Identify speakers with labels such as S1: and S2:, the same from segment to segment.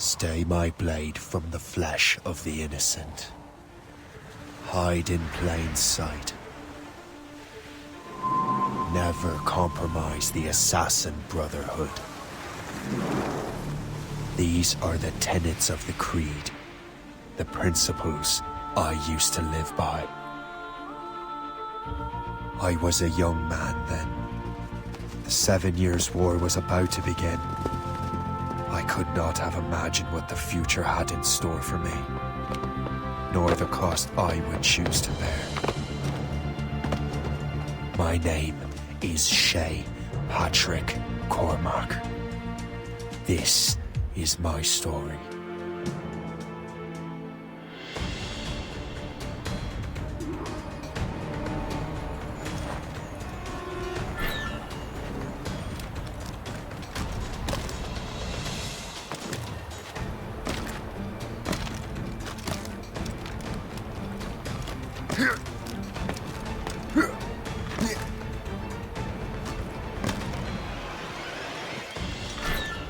S1: Stay my blade from the flesh of the innocent. Hide in plain sight. Never compromise the Assassin Brotherhood. These are the tenets of the Creed, the principles I used to live by. I was a young man then. The 7 Years' War was about to begin. I could not have imagined what the future had in store for me, nor the cost I would choose to bear. My name is Shay Patrick Cormac. This is my story.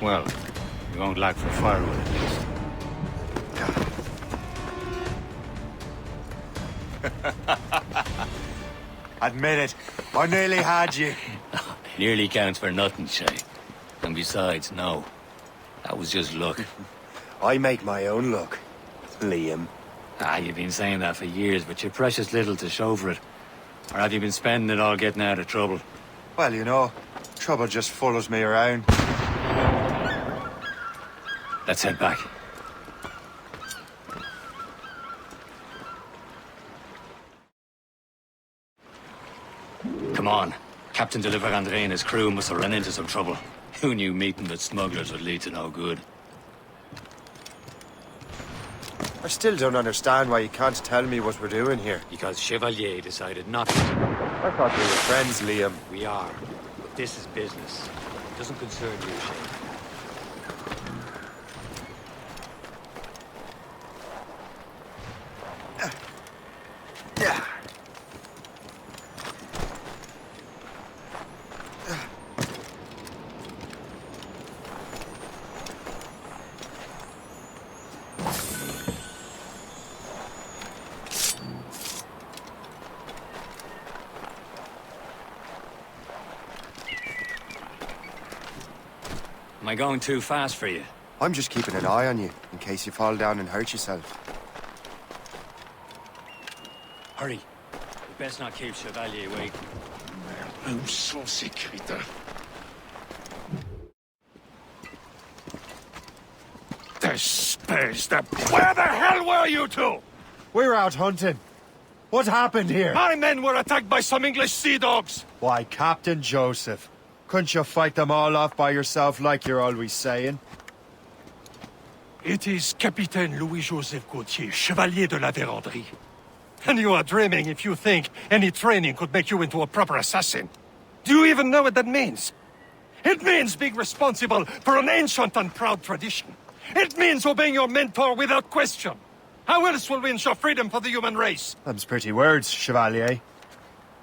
S2: Well, you won't lack for firewood at least.
S1: Admit it, I nearly had you.
S2: Nearly counts for nothing, Shay. And besides, no. That was just luck.
S1: I make my own luck, Liam.
S2: You've been saying that for years, but you're precious little to show for it. Or have you been spending it all getting out of trouble?
S1: Well, you know, trouble just follows me around.
S2: Let's head back. Come on. Captain de Andre and his crew must have run into some trouble. Who knew meeting with smugglers would lead to no good?
S1: I still don't understand why you can't tell me what we're doing here.
S2: Because Chevalier decided not to.
S1: I thought we were friends, Liam.
S2: We are. But this is business. It doesn't concern you, Shay. Am I going too fast for you?
S1: I'm just keeping an eye on you, in case you fall down and hurt yourself.
S2: Hurry. We best not keep Chevalier waiting.
S3: Où sont ces crétins? Where the hell were you two?
S1: We're out hunting. What happened here?
S3: My men were attacked by some English sea dogs.
S1: Why, Captain Joseph. Couldn't you fight them all off by yourself like you're always saying?
S3: It is Capitaine Louis-Joseph Gauthier, Chevalier de la Vérendrye. And you are dreaming if you think any training could make you into a proper assassin. Do you even know what that means? It means being responsible for an ancient and proud tradition. It means obeying your mentor without question. How else will we ensure freedom for the human race?
S1: Them's pretty words, Chevalier.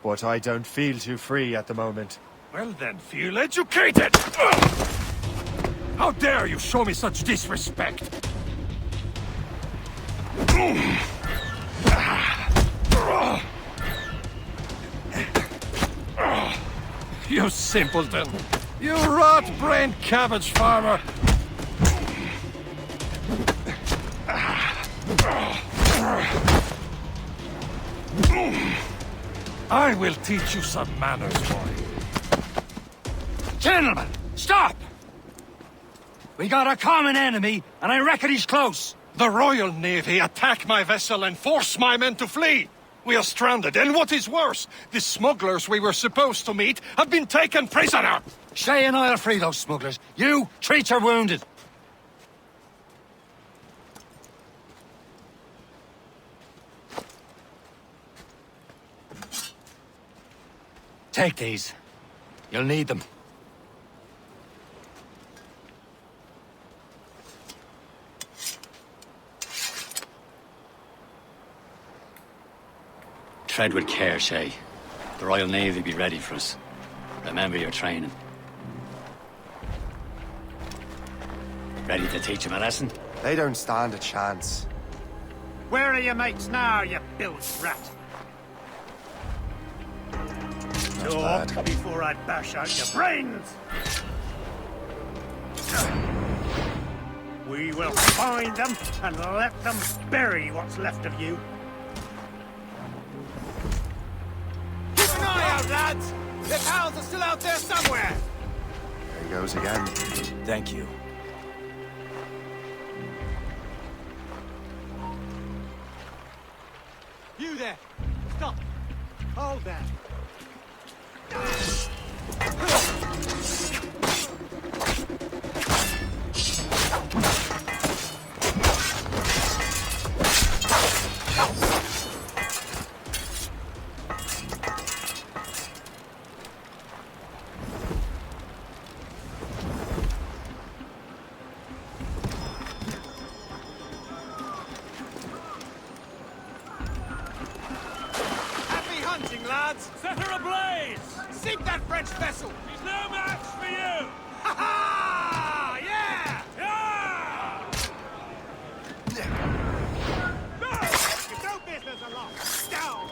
S1: But I don't feel too free at the moment.
S3: Well then, feel educated! How dare you show me such disrespect? You simpleton! You rot-brained cabbage farmer! I will teach you some manners, boy.
S2: Gentlemen, stop! We got a common enemy, and I reckon he's close.
S3: The Royal Navy attack my vessel and force my men to flee. We are stranded, and what is worse, the smugglers we were supposed to meet have been taken prisoner.
S2: Shay and I'll free those smugglers. You, treat your wounded. Take these. You'll need them. Tread with care, Shay. The Royal Navy be ready for us. Remember your training. Ready to teach him a lesson?
S1: They don't stand a chance.
S4: Where are your mates now, you bilge rat? Talk
S1: bad.
S4: before I bash out your brains! We will find them and let them bury what's left of you.
S5: Keep an eye out, lads! Their pals are still out there somewhere!
S1: There he goes again.
S5: Thank you. You there! Stop! Hold that! Happy hunting, lads!
S4: Set her ablaze!
S5: Sink that French vessel!
S4: She's no match for you!
S5: Ha ha! Yeah!
S4: No! It's no business aloft! Down!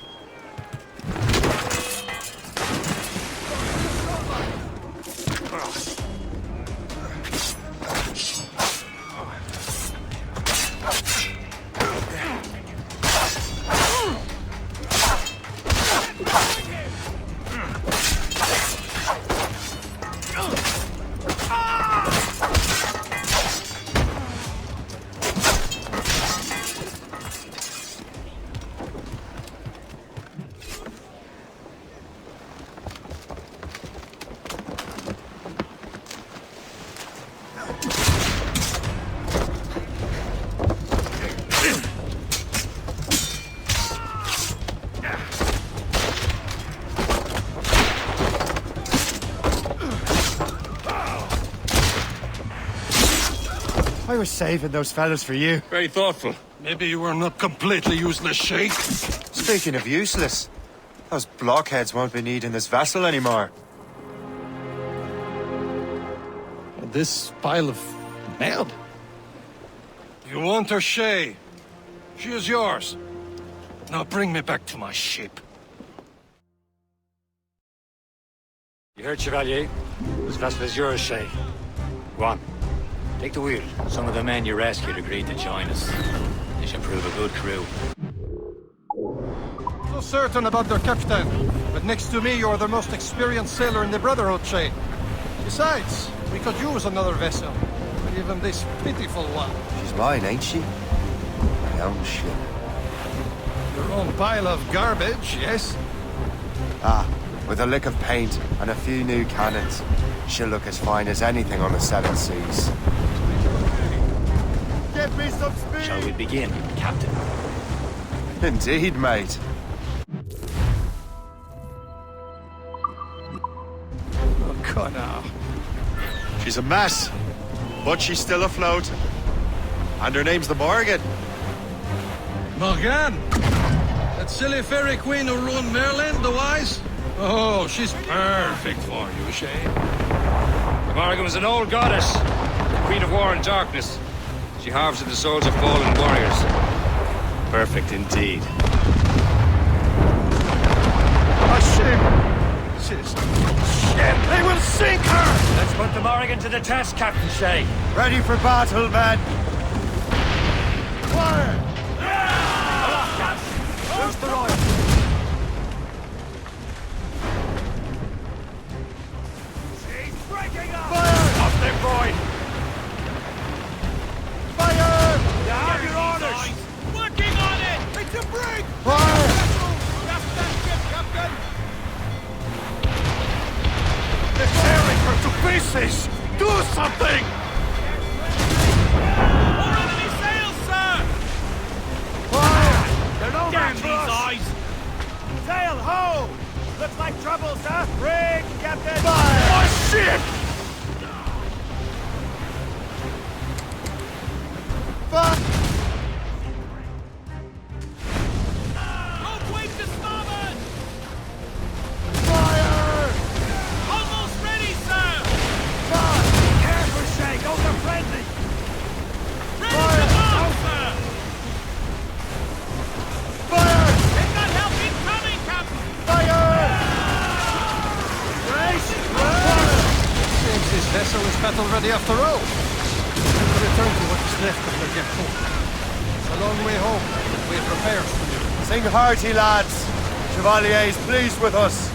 S1: I was saving those fellas for you.
S2: Very thoughtful.
S3: Maybe you were not completely useless, Sheikh.
S1: Speaking of useless, those blockheads won't be needing this vessel anymore.
S3: This pile of mud. You want her, Shay? She is yours. Now bring me back to my ship.
S2: You heard, Chevalier? This vessel is yours, Shay. Go on. Take the wheel. Some of the men you rescued agreed to join us. They should prove a good crew.
S3: So certain about their captain, but next to me you're the most experienced sailor in the Brotherhood, Shay. Besides, we could use another vessel. Even this pitiful one.
S1: She's mine, ain't she? My own ship.
S3: Your own pile of garbage, yes?
S1: Ah, with a lick of paint and a few new cannons, she'll look as fine as anything on the Seven Seas. Give me some speed!
S2: Shall we begin, Captain?
S1: Indeed, mate.
S3: Oh, Connor.
S1: She's a mess, but she's still afloat. And her name's the Morgan.
S3: Morgane? That silly fairy queen who ruined Merlin, the wise? Oh, she's perfect for you, Shay.
S2: Morgan was an old goddess, the queen of war and darkness. She harvested the souls of fallen warriors. Perfect indeed.
S3: A ship! Shit! They will sink her!
S2: Let's put the Morgan to the test, Captain Shay.
S1: Ready for battle, men! Fire!
S5: Who's the royal?
S4: She's breaking up!
S5: Fire!
S4: Up there, boy!
S5: Fire!
S4: Down your orders!
S5: Working on it! It's a brig!
S1: Fire!
S5: Just that ship, Captain!
S3: They're tearing her to pieces! Do something!
S5: More enemy sails, sir!
S1: Fire!
S5: They're no
S4: Damn
S5: match for
S4: these
S5: us!
S4: eyes! Sail ho! Looks like trouble, sir! Brig, Captain!
S3: My ship!
S1: Fire!
S5: Both waves to starboard!
S1: Fire!
S5: Almost ready, sir!
S4: Careful, Shay! Those are friendly!
S3: battle ready after all. And we'll return to what is left of the Gecko. It's a long way home. We have repairs to do.
S5: Sing hearty, lads. Chevalier is pleased with us.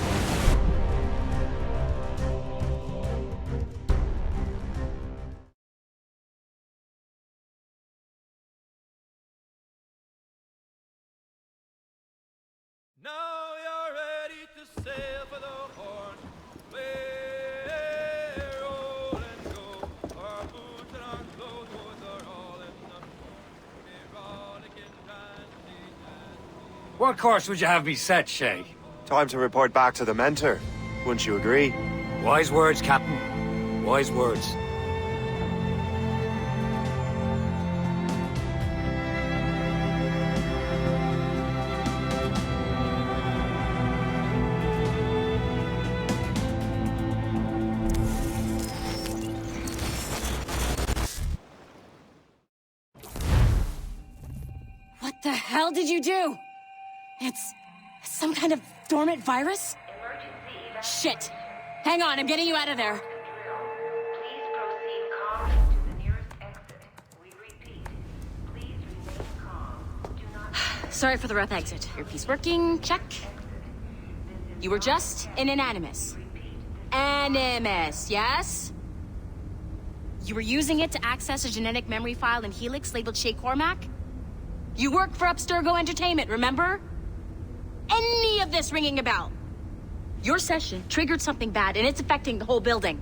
S6: Now you're ready to sail for the Horn. We're roll and go. Our boots and our clothes are all enough. We're rollicking, ranting, and
S2: What course would you have me set, Shay?
S5: Time to report back to the mentor. Wouldn't you agree?
S2: Wise words, Captain. Wise words.
S7: What the hell did you do? It's some kind of dormant virus? Shit! Hang on, I'm getting you out of there.
S8: Please proceed calmly to the nearest exit. We repeat, please remain calm. Do not...
S7: Sorry for the rough exit. Earpiece working, check. You were just in an Animus. Animus, yes? You were using it to access a genetic memory file in Helix labeled Shay Cormac? You work for Abstergo Entertainment, remember? Any of this ringing a bell? Your session triggered something bad, and it's affecting the whole building.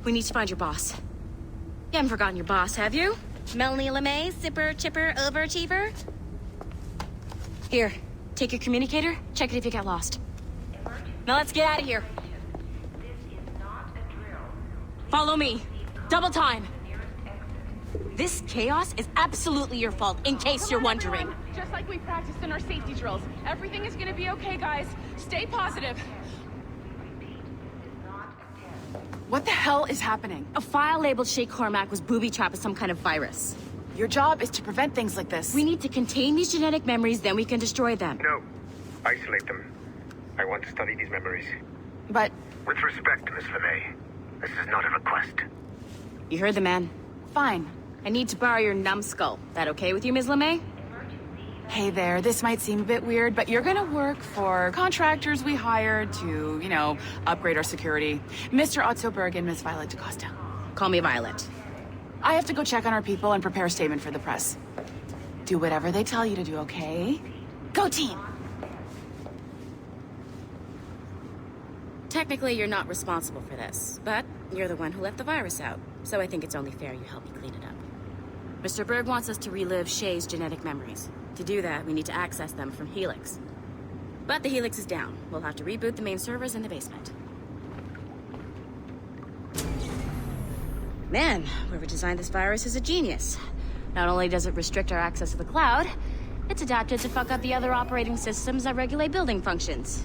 S7: We need to find your boss. You haven't forgotten your boss, have you? Melanie LeMay, zipper, chipper, overachiever? Here, take your communicator, check it if you get lost. Now let's get out of here.
S8: This is not a drill.
S7: Follow me. Double time. This chaos is absolutely your fault, in case you're wondering.
S9: Just like we practiced in our safety drills. Everything is gonna be okay, guys. Stay positive. What the hell is happening?
S7: A file labeled Shay Cormac was booby-trapped with some kind of virus.
S9: Your job is to prevent things like this.
S7: We need to contain these genetic memories, then we can destroy them.
S10: No. Isolate them. I want to study these memories.
S9: But
S10: With respect, Miss LeMay, this is not a request.
S7: You heard the man.
S9: fine.
S7: I need to borrow your numbskull. That okay with you, Ms. LeMay?
S9: Hey there, this might seem a bit weird, but you're gonna work for contractors we hired to, upgrade our security. Mr. Otto Berg and Miss Violet DaCosta.
S7: Call me Violet.
S9: I have to go check on our people and prepare a statement for the press. Do whatever they tell you to do, okay? Go team!
S7: Technically, you're not responsible for this, but you're the one who let the virus out, so I think it's only fair you help me clean it up. Mr. Berg wants us to relive Shay's genetic memories. To do that, we need to access them from Helix. But the Helix is down. We'll have to reboot the main servers in the basement. Man, whoever designed this virus is a genius. Not only does it restrict our access to the cloud, it's adapted to fuck up the other operating systems that regulate building functions.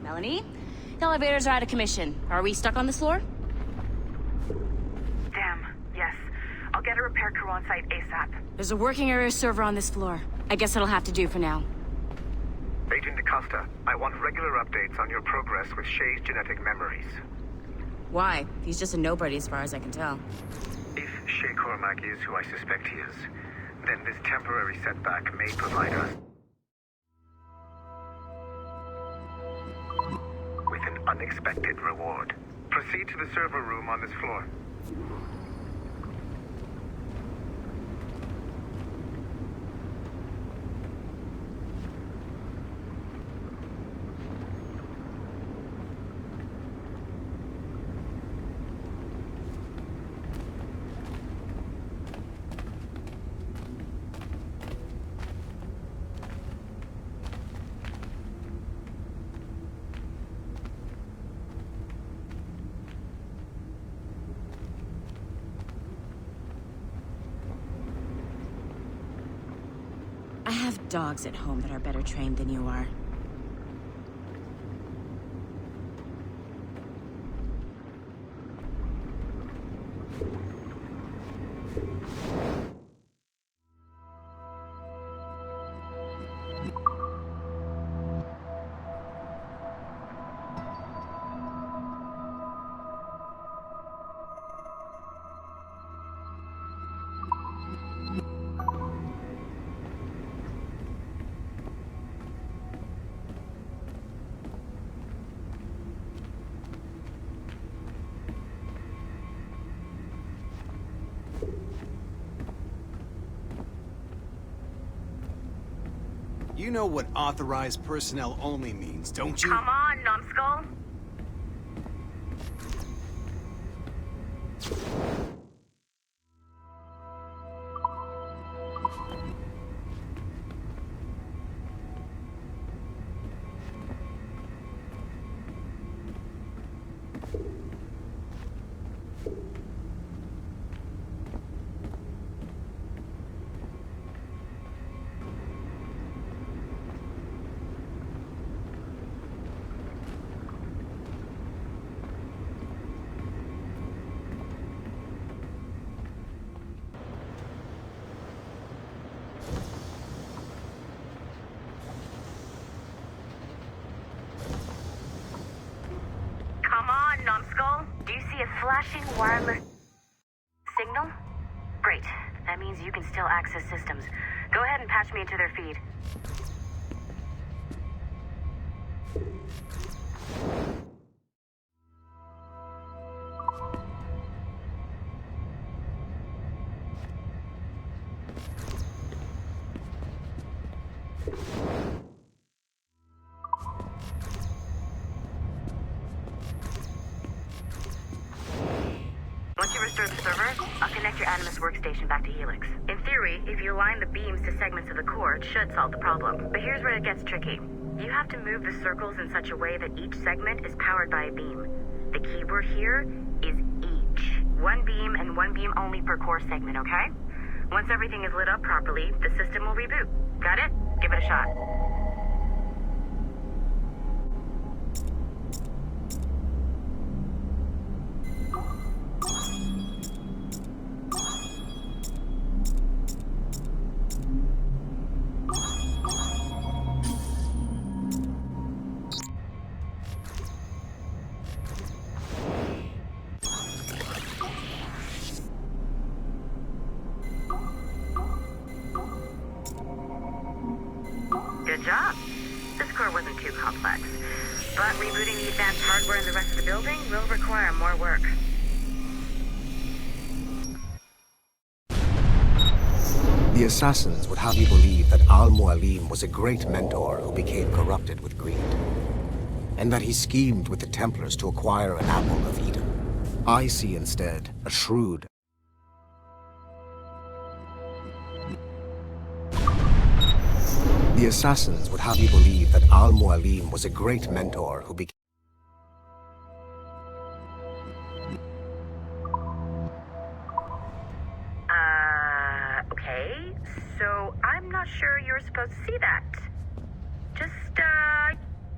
S7: Melanie? The elevators are out of commission. Are we stuck on this floor?
S11: Damn, yes. I'll get a repair crew on site ASAP.
S7: There's a working area server on this floor. I guess that'll have to do for now.
S10: Agent DaCosta, I want regular updates on your progress with Shay's genetic memories.
S7: Why? He's just a nobody as far as I can tell.
S10: If Shay Cormac is who I suspect he is, then this temporary setback may provide us with an unexpected reward. Proceed to the server room on this floor.
S7: I have dogs at home that are better trained than you are.
S5: You know what authorized personnel only means, don't you?
S11: Come on, numbskull. Numbskull, do you see a flashing wireless signal? Great. That means you can still access systems. Go ahead and patch me into their feed. Once you restore the server, I'll connect your Animus workstation back to Helix. In theory, if you align the beams to segments of the core, it should solve the problem. But here's where it gets tricky. You have to move the circles in such a way that each segment is powered by a beam. The keyword here is each. One beam and one beam only per core segment, okay? Once everything is lit up properly, the system will reboot. Got it? Give it a shot. Good job. This core wasn't too complex, but rebooting the advanced hardware in the rest of the building will require more work.
S12: The assassins would have you believe that Al-Mualim was a great mentor who became corrupted with greed, and that he schemed with the Templars to acquire an apple of Eden. I see instead a shrewd The assassins would have you believe that Al-Mualim was a great mentor who became...
S11: Okay, so I'm not sure you're supposed to see that.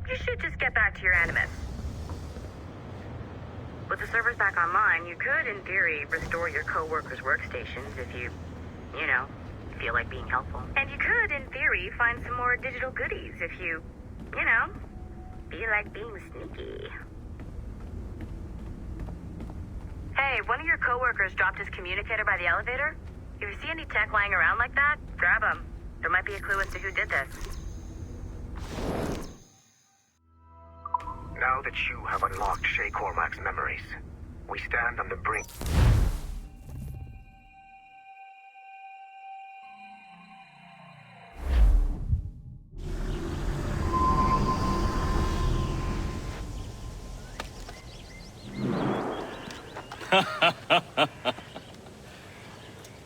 S11: You should just get back to your Animus. With the servers back online, you could, in theory, restore your co-workers' workstations if you feel like being helpful. And you could, in theory, find some more digital goodies if you feel like being sneaky. Hey, one of your coworkers dropped his communicator by the elevator. If you see any tech lying around like that, grab them. There might be a clue as to who did this.
S10: Now that you have unlocked Shay Cormac's memories, we stand on the brink.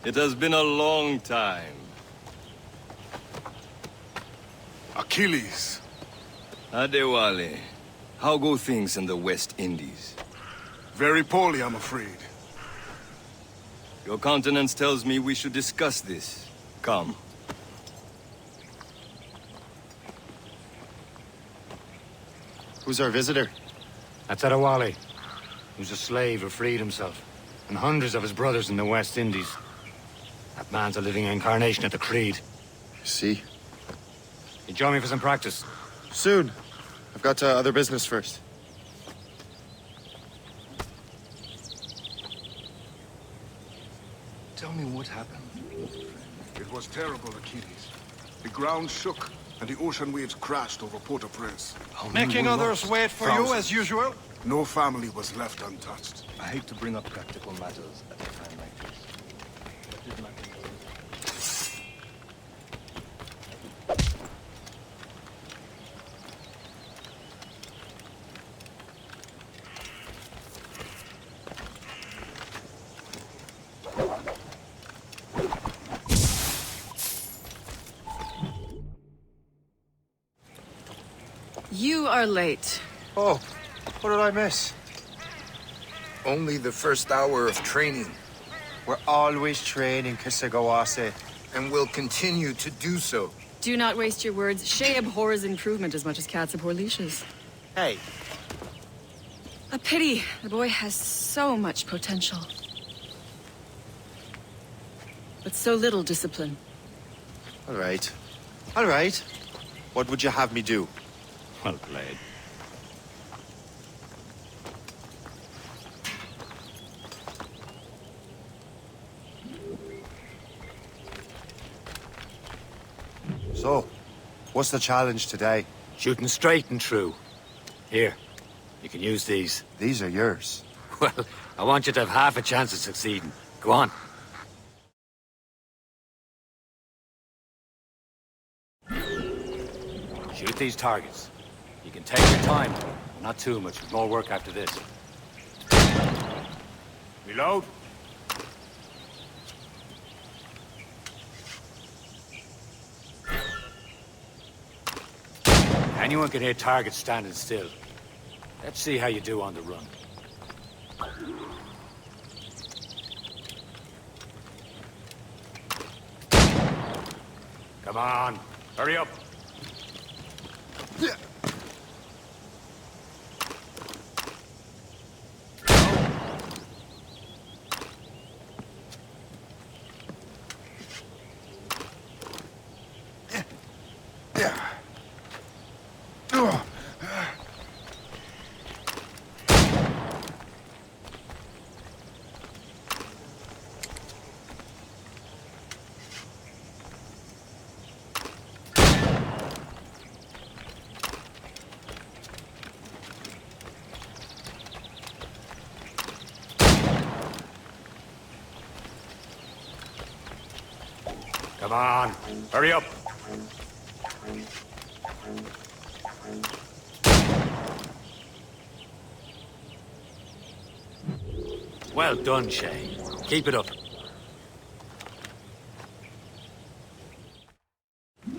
S6: It has been a long time.
S13: Achilles.
S6: Adewale, how go things in the West Indies?
S13: Very poorly, I'm afraid.
S6: Your countenance tells me we should discuss this. Come.
S14: Who's our visitor?
S2: That's Adewale, who's a slave who freed himself, and hundreds of his brothers in the West Indies. That man's a living incarnation of the Creed.
S14: See?
S2: You join me for some practice?
S14: Soon. I've got other business first.
S13: Tell me what happened. It was terrible, Achilles. The ground shook, and the ocean waves crashed over Port-au-Prince.
S3: Making others wait for you as usual?
S13: No family was left untouched.
S6: I hate to bring up practical matters at a time like this. What did my
S9: You are late.
S1: Oh, what did I miss?
S5: Only the first hour of training.
S1: We're always training, Kisagawase.
S5: And will continue to do so.
S15: Do not waste your words. Shay abhors improvement as much as cats abhor leashes.
S1: Hey.
S15: A pity. The boy has so much potential. But so little discipline.
S14: All right. All right. What would you have me do?
S2: Well played.
S1: So, what's the challenge today?
S2: Shooting straight and true. Here, you can use these.
S1: These are yours.
S2: Well, I want you to have half a chance of succeeding. Go on. Shoot these targets. You can take your time. Not too much. More work after this. Reload. Anyone can hit targets standing still. Let's see how you do on the run. Come on, hurry up. Come on, hurry up. Well done, Shay. Keep it up.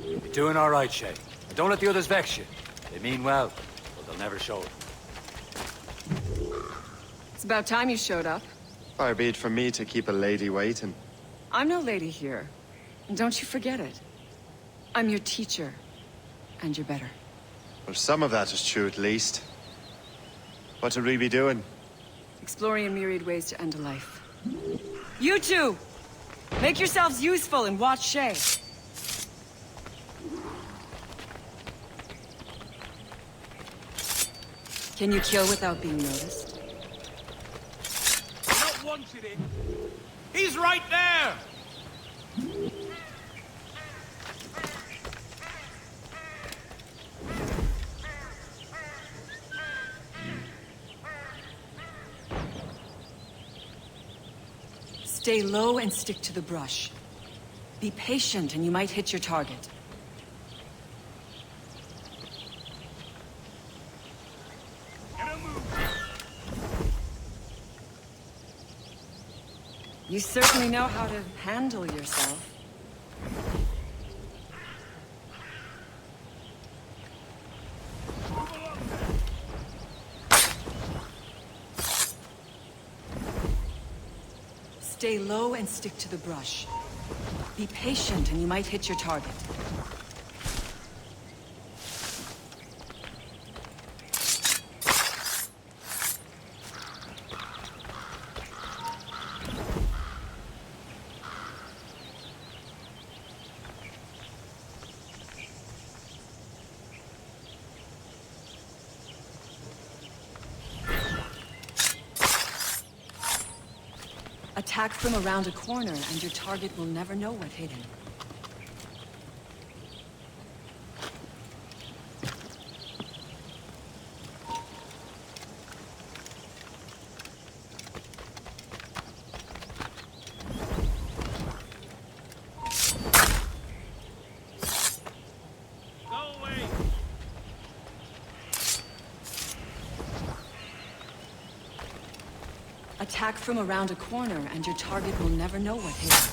S2: You're doing all right, Shay. And don't let the others vex you. They mean well, but they'll never show it.
S15: It's about time you showed up.
S14: Far be it from me to keep a lady waiting.
S15: I'm no lady here. And don't you forget it. I'm your teacher. And you're better.
S14: Well, some of that is true at least. What should we be doing?
S15: Exploring a myriad ways to end a life. You two! Make yourselves useful and watch Shay. Can you kill without being noticed?
S4: You're not wanted it. He's right there!
S15: Stay low and stick to the brush. Be patient and you might hit your target. You certainly know how to handle yourself. Stay low and stick to the brush. Be patient and you might hit your target. Attack from around a corner, and your target will never know what hit him. Attack from around a corner, and your target will never know what hit him.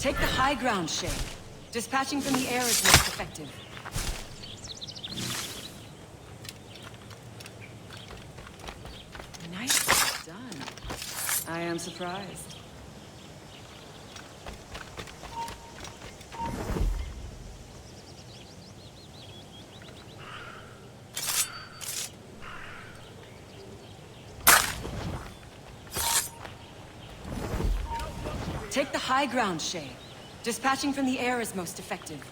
S15: Take the high ground, Shay. Dispatching from the air is most effective. Nicely done. I am surprised. Take the high ground, Shay. Dispatching from the air is most effective.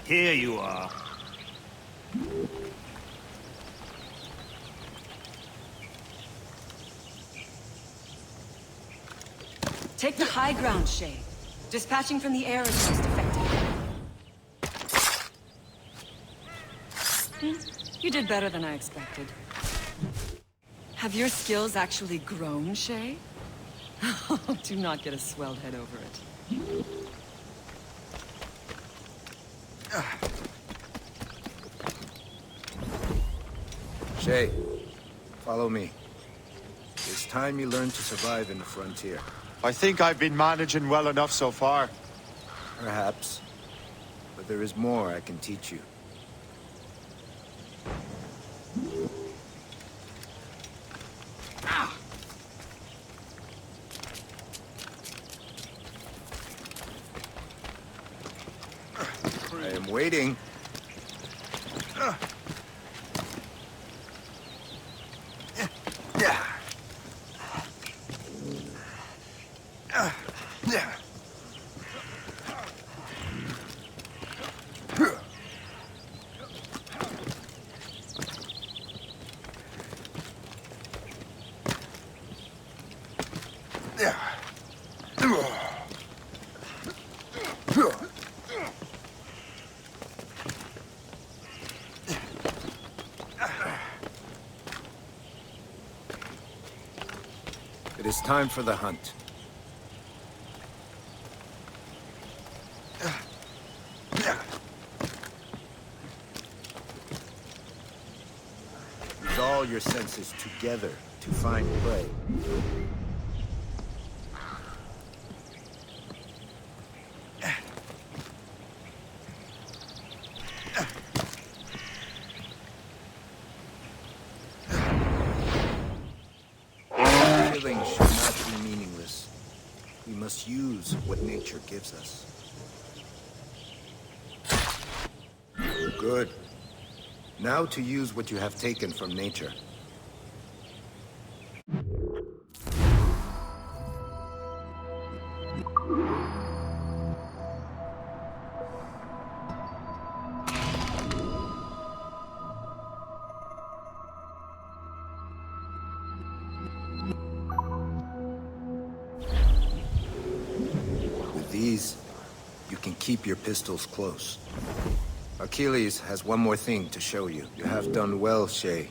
S4: Here you are.
S15: Take the high ground, Shay. Dispatching from the air is most effective. You did better than I expected. Have your skills actually grown, Shay? Do not get a swelled head over it.
S16: Shay, follow me. It's time you learn to survive in the frontier.
S14: I think I've been managing well enough so far.
S16: Perhaps. But there is more I can teach you. I am waiting. It is time for the hunt. Use all your senses together to find prey. Killing should not be meaningless. We must use what nature gives us. Good. Now to use what you have taken from nature. With these, you can keep your pistols close. Achilles has one more thing to show you. You have done well, Shay.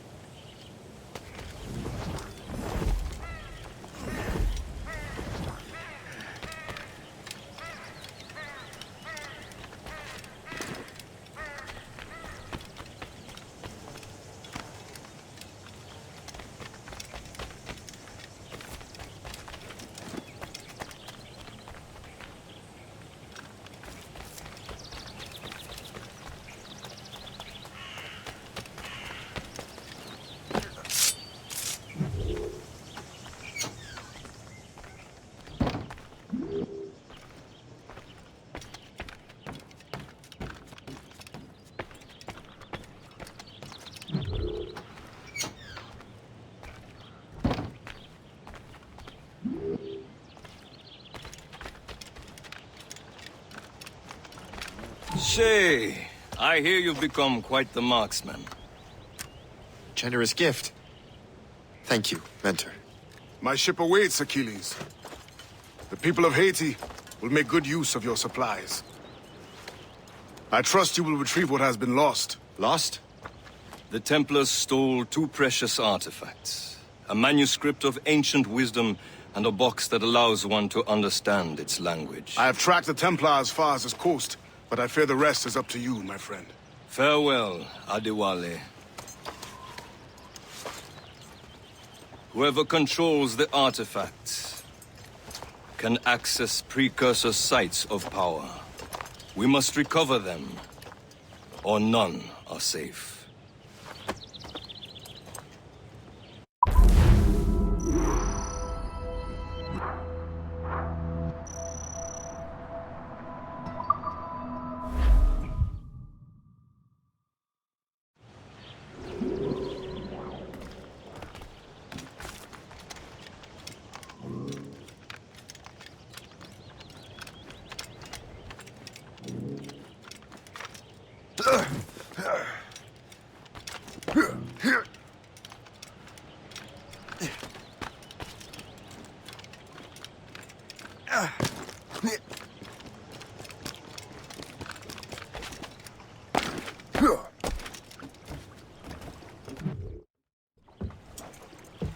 S17: Shay, I hear you've become quite the marksman.
S14: Generous gift. Thank you, Mentor.
S13: My ship awaits, Achilles. The people of Haiti will make good use of your supplies. I trust you will retrieve what has been lost.
S14: Lost?
S17: The Templars stole two precious artifacts. A manuscript of ancient wisdom and a box that allows one to understand its language.
S13: I have tracked the Templar as far as this coast, but I fear the rest is up to you, my friend.
S17: Farewell, Adewale. Whoever controls the artifacts can access precursor sites of power. We must recover them, or none are safe.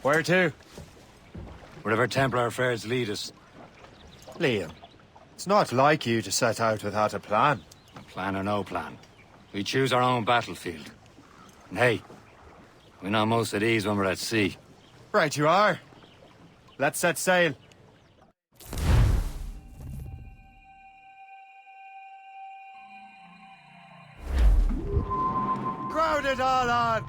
S2: Where to? Wherever Templar affairs lead us.
S18: Liam, it's not like you to set out without a plan.
S2: Plan or no plan. We choose our own battlefield. And hey, we're not most at ease when we're at sea.
S18: Right you are. Let's set sail. Crowd it all on!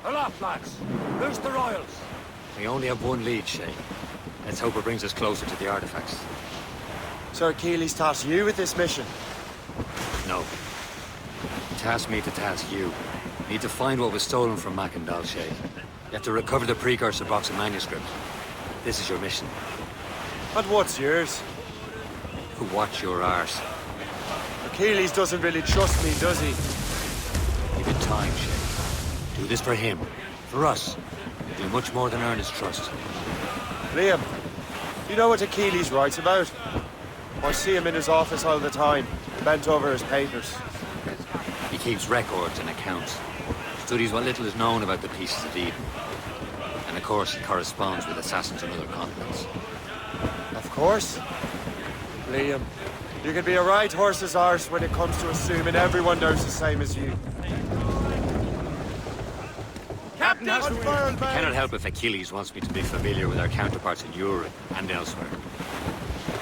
S2: Aloft, lads! Who's the Royals? We only have one lead, Shay. Let's hope it brings us closer to the artifacts.
S18: Sir Keeley's tasked you with this mission.
S2: No. He tasked me to task you. We need to find what was stolen from Mackandal, Shay. You have to recover the precursor box of manuscript. This is your mission.
S18: And what's yours?
S2: Watch your arse.
S18: Achilles doesn't really trust me, does he?
S2: Give it time, Shay. Do this for him. For us. Do much more than earn his trust.
S18: Liam, you know what Achilles writes about? I see him in his office all the time, bent over his papers.
S2: He keeps records and accounts. Studies what little is known about the pieces of Eden. And of course, he corresponds with assassins on other continents.
S18: Of course. Liam, you can be a right horse's arse when it comes to assuming everyone knows the same as you.
S2: Captain! Cannot help if Achilles wants me to be familiar with our counterparts in Europe and elsewhere.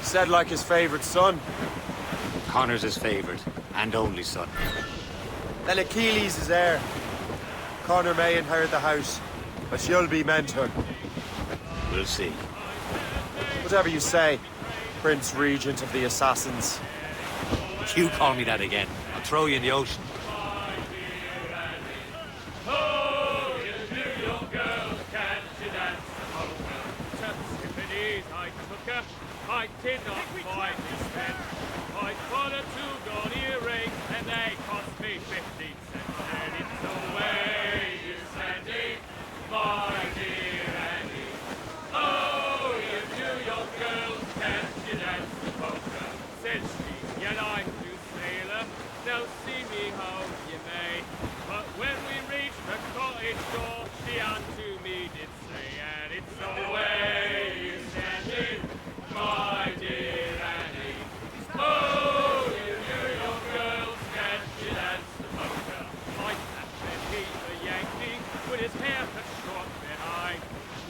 S18: Said like his favorite son.
S2: Connor's his favorite, and only son.
S18: Then Achilles is heir. Connor may inherit the house, but you'll be mentor.
S2: We'll see.
S18: Whatever you say, Prince Regent of the Assassins.
S2: You call me that again, I'll throw you in the ocean.
S6: I did not find his head. I bought a 2 gold earrings and they cost me 15 cents. And it's the way you send it, my dear Annie. Oh, you New York girls, can't you dance the polka? Said she, yet I do sailor. Now see me how you may. But when we reached the cottage door, she unto me did say, and it's the way you send it, my dear Annie. Oh, you New York girls, can't you dance the polka? My captain, he's a Yankee, with his hair cut short behind.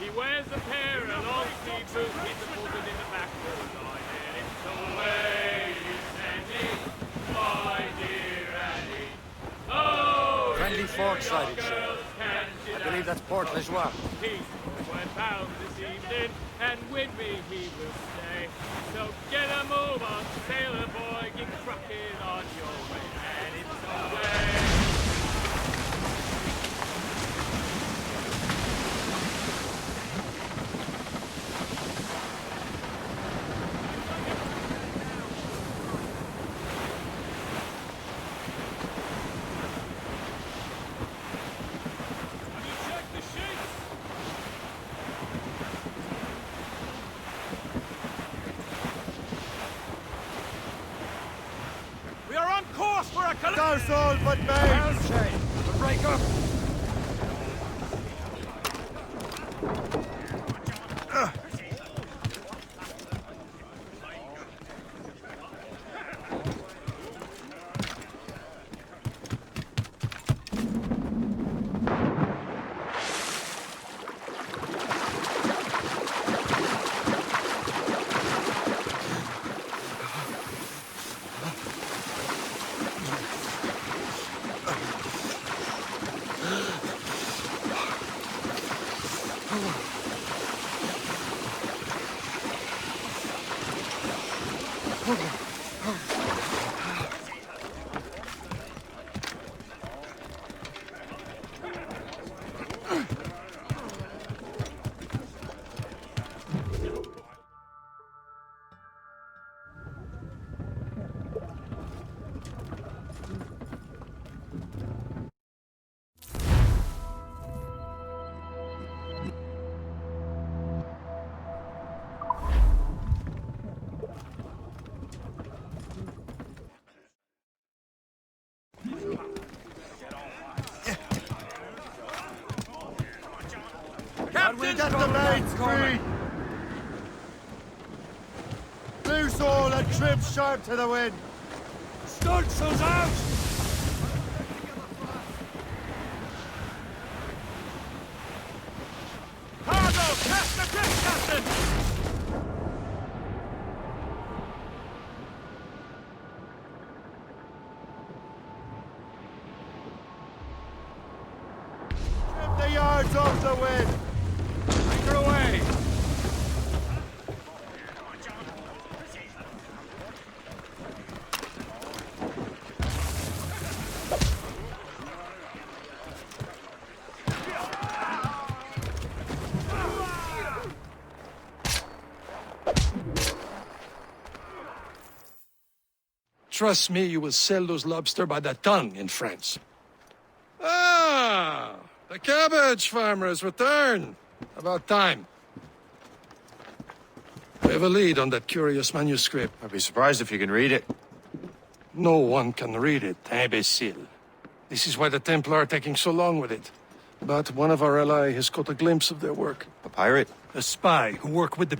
S6: He wears a pair of long sleeve boots, he's supported in the back of the line. And it's the way you send it, my dear Annie. Oh,
S2: Friendly
S6: you
S2: fork-sided
S6: New York
S2: ship.
S6: girls, can't you
S2: I believe that's Port Lejoie.
S6: He's went bound this evening, and with me he will stay. So get a move on, sailor boy, get cracking on your way, and it's away. We are on course for a
S18: That's all but me!
S2: Break up!
S4: the blades free! Loose all and trim sharp to the wind! Stunsails out! Cargo, cast the drift, Captain! Trim the yards off the wind! Anchor away!
S3: Trust me, you will sell those lobster by the ton in France. Ah, the cabbage farmers return. About time. We have a lead on that curious manuscript.
S18: I'd be surprised if you can read it.
S3: No one can read it, imbecile. This is why the Templar are taking so long with it. But one of our allies has caught a glimpse of their work.
S18: A pirate?
S3: A spy who worked with the...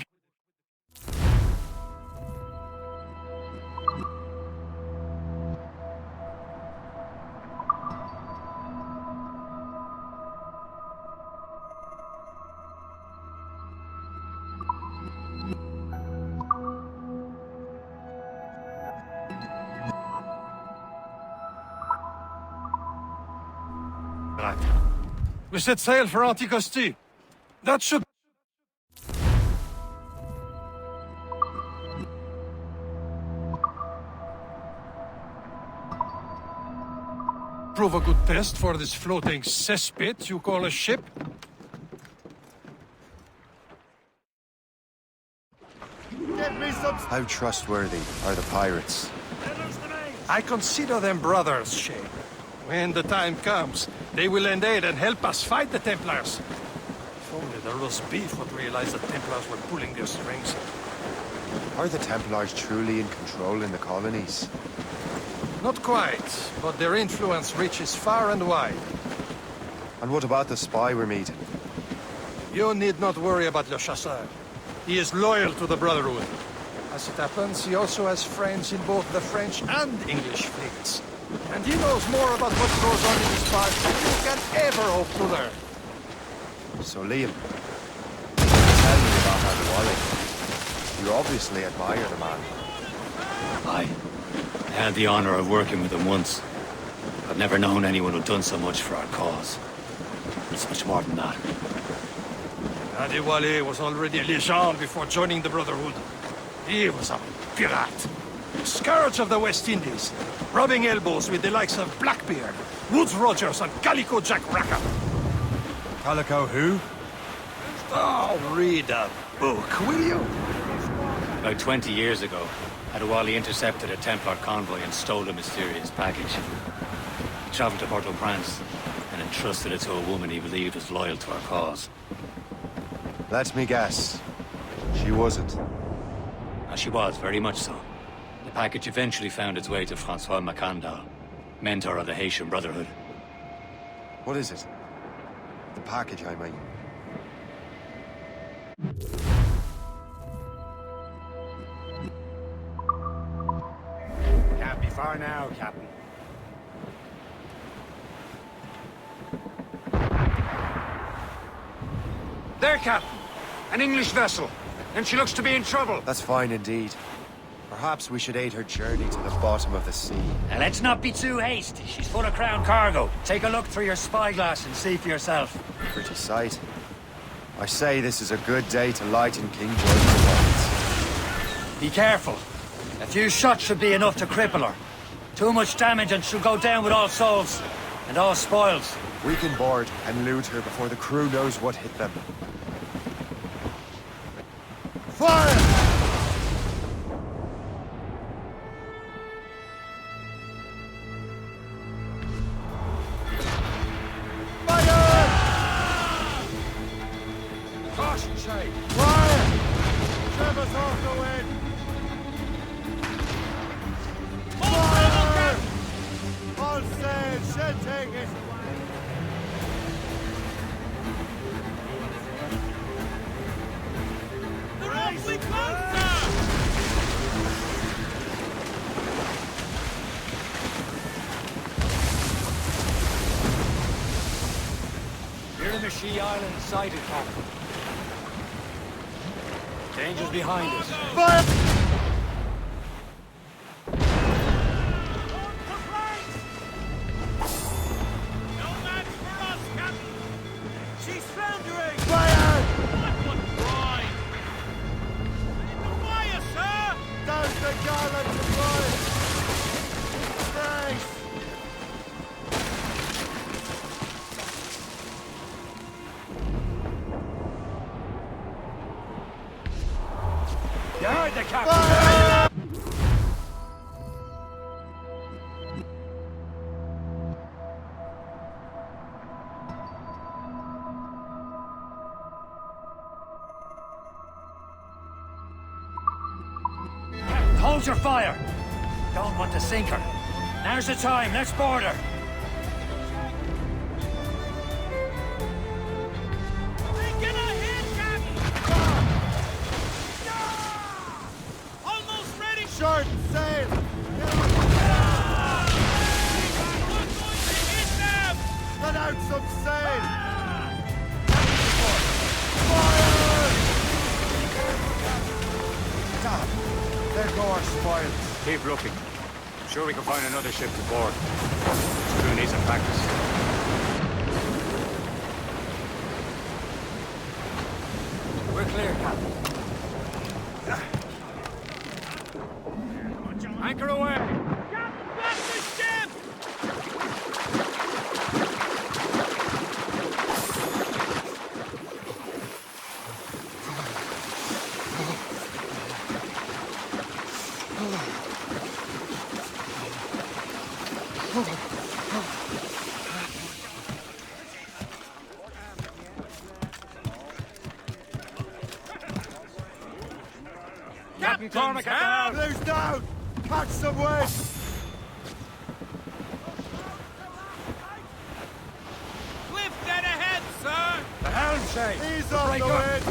S3: Right. We set sail for Anticosti. That should... prove a good test for this floating cesspit you call a ship.
S4: Give me some...
S18: How trustworthy are the pirates?
S3: I consider them brothers, Shay. When the time comes, they will lend aid and help us fight the Templars. If only the roast beef would realize the Templars were pulling their strings.
S18: Are the Templars truly in control in the colonies?
S3: Not quite, but their influence reaches far and wide.
S18: And what about the spy we're meeting?
S3: You need not worry about Le Chasseur. He is loyal to the Brotherhood. As it happens, he also has friends in both the French and English fleets. And he knows more about what goes on in this part than you can ever hope to learn.
S18: So, Liam, tell me about Adewale. You obviously admire the man.
S2: I had the honor of working with him once. I've never known anyone who'd done so much for our cause. It's much more than that.
S3: Adewale was already a legend before joining the Brotherhood. He was a pirate. Scourge of the West Indies, rubbing elbows with the likes of Blackbeard, Woodes Rogers, and Calico Jack Rackham.
S18: Calico who?
S3: Oh, read a book, will you?
S2: About 20 years ago, Adewale intercepted a Templar convoy and stole a mysterious package. He traveled to Port-au-Prince and entrusted it to a woman he believed was loyal to our cause.
S18: Let me guess. She wasn't.
S2: She was, very much so. The package eventually found its way to Francois Macandal, mentor of the Haitian Brotherhood.
S18: What is it? The package, I mean.
S4: Can't be far now, Captain.
S5: There, Captain. An English vessel. And she looks to be in trouble.
S18: That's fine indeed. Perhaps we should aid her journey to the bottom of the sea.
S2: Now, let's not be too hasty. She's full of crown cargo. Take a look through your spyglass and see for yourself.
S18: Pretty sight. I say this is a good day to lighten King George's lights.
S2: Be careful. A few shots should be enough to cripple her. Too much damage and she'll go down with all souls. And all spoils.
S18: We can board and loot her before the crew knows what hit them.
S4: Fire!
S5: Caution, Shay.
S4: Fire! Trim us off the wind! Fire! All sail, should take it!
S2: Miramichi Island sighted, Captain. Danger's behind us.
S4: Fire!
S5: No match for us, Captain! She's foundering!
S4: Fire!
S5: What one bride! The fire, sir!
S4: Down the garland to fire! Thanks!
S2: You heard the captain! Captain, hold your fire! Don't want to sink her. Now's the time, let's board her!
S5: Get her hit, Captain! Almost ready!
S4: Short sail!
S5: We're going to hit them!
S4: Let out some sail! Damn! There go our spoils.
S2: Keep looking. I'm sure we can find another ship to board. This crew needs some practice. We're clear, Captain. Anchor away!
S5: Back the ship!
S2: Captain Cormac at the helm!
S4: Blue's down! Catch some wind!
S5: Cliff dead ahead, sir!
S2: The helm, Shay!
S4: Ease off
S2: Break
S4: the
S2: up.
S4: wind!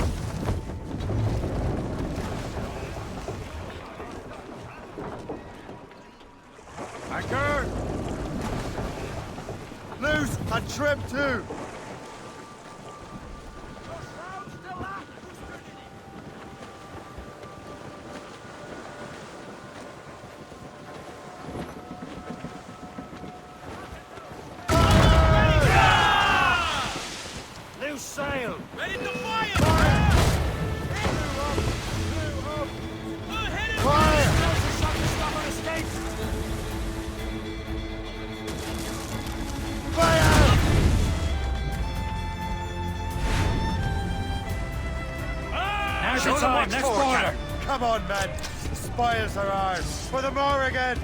S2: Anchor!
S4: Loose and trim too!
S2: Loose sail!
S5: Ready to fire!
S2: Now's the time, let's board her!
S4: Come on, men! The spoils are ours! For the Morrigan!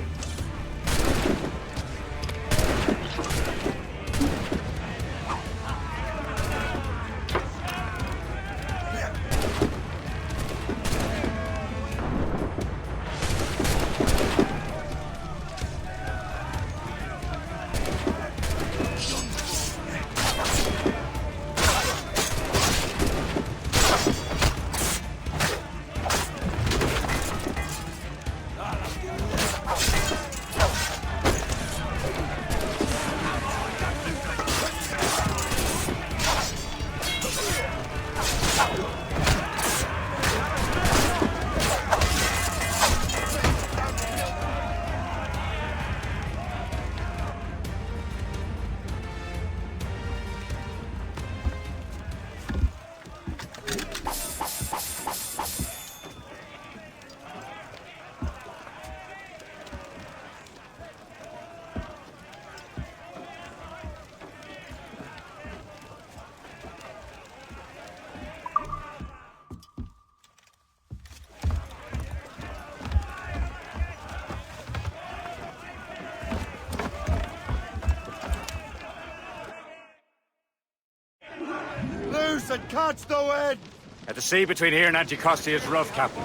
S4: Loose and catch the wind!
S2: At the sea between here and Anticosti is rough, Captain.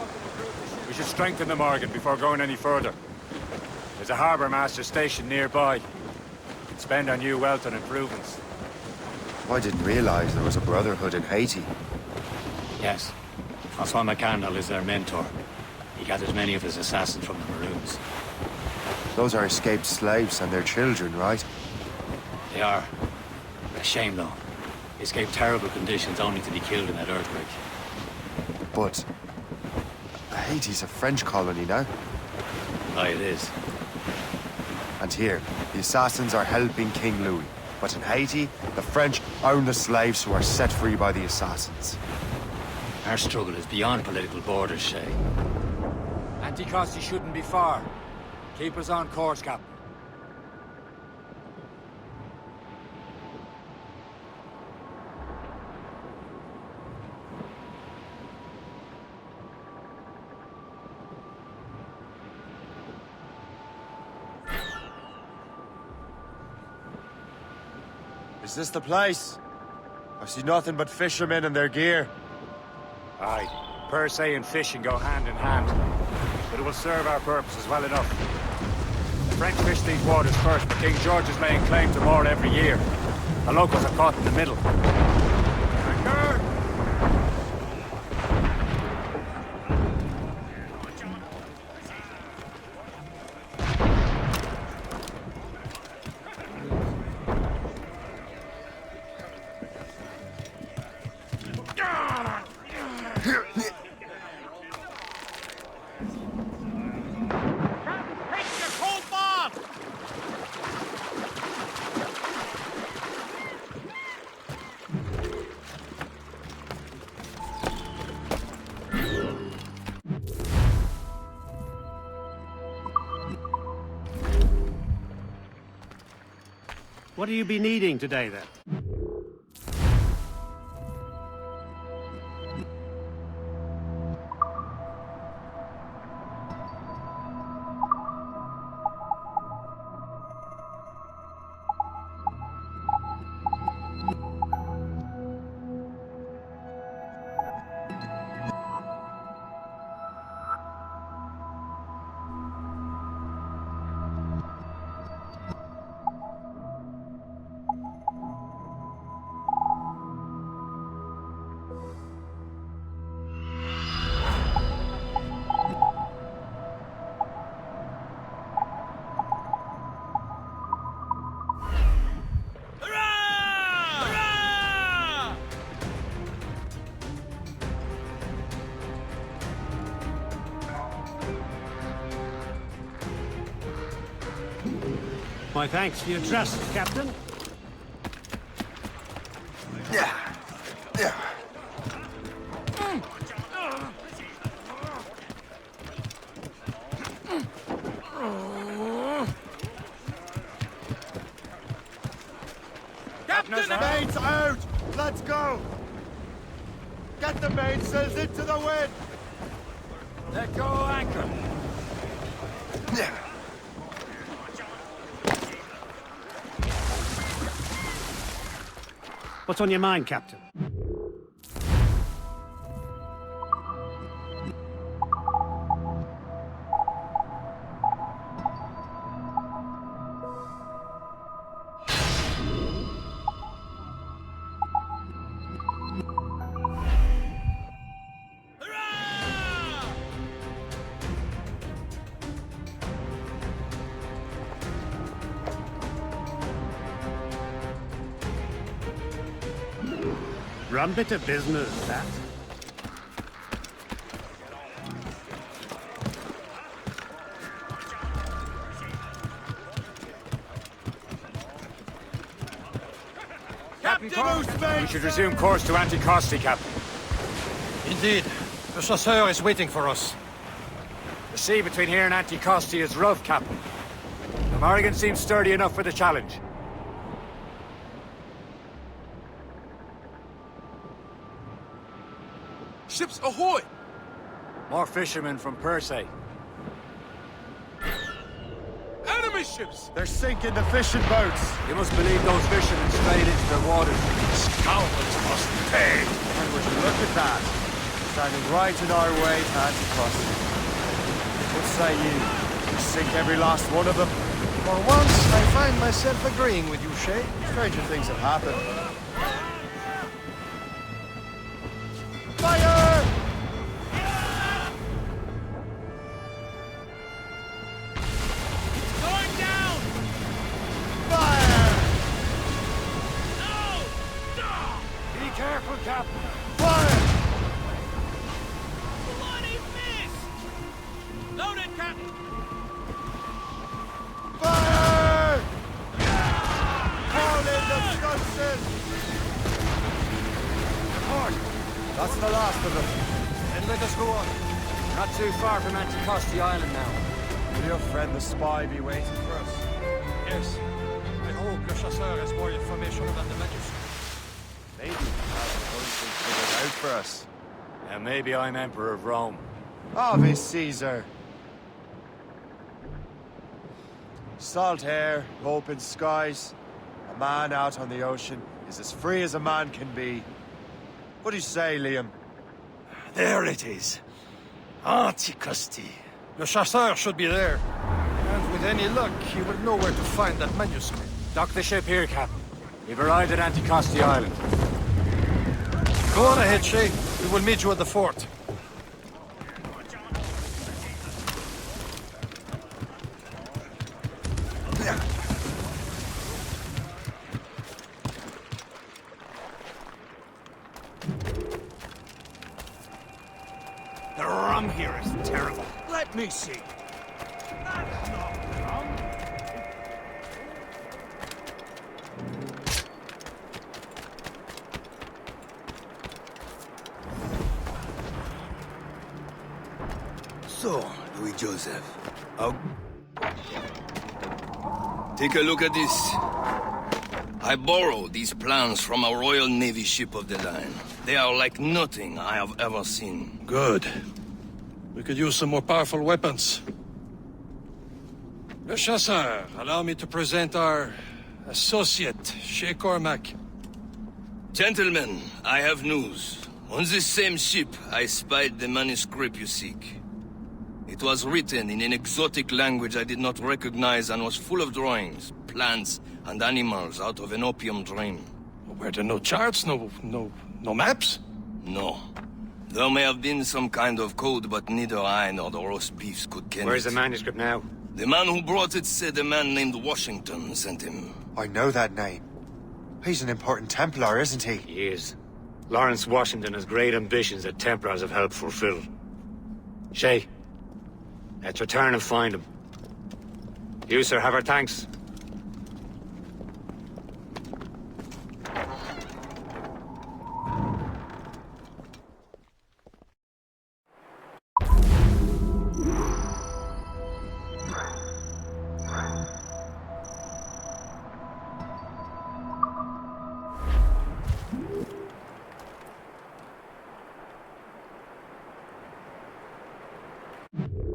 S2: We should strengthen the Morgan before going any further. There's a harbour master stationed nearby. We can spend our new wealth on improvements.
S14: I didn't realize there was a brotherhood in Haiti.
S2: Yes. Francois McCandle is their mentor. He gathers many of his assassins from the Maroons.
S14: Those are escaped slaves and their children, right?
S2: They are. A shame, though. He escaped terrible conditions only to be killed in that earthquake.
S18: But Haiti's a French colony now.
S2: Aye, it is.
S18: And here, the assassins are helping King Louis. But in Haiti, the French own the slaves who are set free by the assassins.
S2: Our struggle is beyond political borders, Shay.
S19: Anticosti shouldn't be far. Keep us on course, Captain.
S18: Is this the place? I see nothing but fishermen and their gear.
S19: Aye. Per se and fishing go hand in hand. But it will serve our purposes well enough. The French fish these waters first, but King George is laying claim to more every year. The locals are caught in the middle. Anchor!
S20: What do you be needing today, then? My thanks for your trust, Captain.
S4: Captain! Mates out! Let's go! Get the mainsails into the wind!
S19: Let go anchor!
S20: What's on your mind, Captain? Rum bit of business, that.
S19: Captain! We should resume course to Anticosti, Captain.
S3: Indeed. The chasseur is waiting for us.
S19: The sea between here and Anticosti is rough, Captain. The Morrigan seems sturdy enough for the challenge.
S5: Ships ahoy!
S19: More fishermen from Persay.
S5: Enemy ships!
S18: They're sinking the fishing boats.
S19: You must believe those fishermen strayed into their waters.
S3: Scoundrels must pay!
S18: And would you look at that? Standing right in our way to Anticosti. What say you? Sink every last one of them?
S21: For once, I find myself agreeing with you, Shay. Stranger things have happened.
S4: Fire!
S5: Going down!
S4: Fire!
S5: No!
S21: the last of them. Then let us go on.
S19: Not too far from Anticosti Island now.
S21: Will your friend the spy be waiting for us?
S3: Yes. I hope Le Chasseur has more information about the manuscript.
S18: Maybe he has something figured out for us.
S19: And maybe I'm Emperor of Rome.
S18: Ave Caesar. Salt air, open skies. A man out on the ocean is as free as a man can be. What do you say, Liam?
S3: There it is. Anticosti. Le Chasseur should be there. And with any luck, he will know where to find that manuscript.
S19: Dock the ship here, Captain. We've arrived at Anticosti Island.
S3: Go on ahead, Shay. We will meet you at the fort.
S5: The rum here is terrible. Let me see. That's not rum.
S17: So, Louis Joseph, take a look at this. I borrowed these plans from a Royal Navy ship of the line. They are like nothing I have ever seen.
S3: Good. We could use some more powerful weapons. Le Chasseur, allow me to present our associate, Shay Cormac.
S17: Gentlemen, I have news. On this same ship, I spied the manuscript you seek. It was written in an exotic language I did not recognize and was full of drawings, plants, and animals out of an opium dream.
S3: Were there no charts, no maps?
S17: No. There may have been some kind of code, but neither I nor the roast beefs could ken
S19: Where's
S17: it.
S19: the manuscript now?
S17: The man who brought it said a man named Washington sent him.
S18: I know that name. He's an important Templar, isn't he?
S19: He is. Lawrence Washington has great ambitions that Templars have helped fulfill. Shay, let's return and find him. You, sir, have our thanks.
S1: You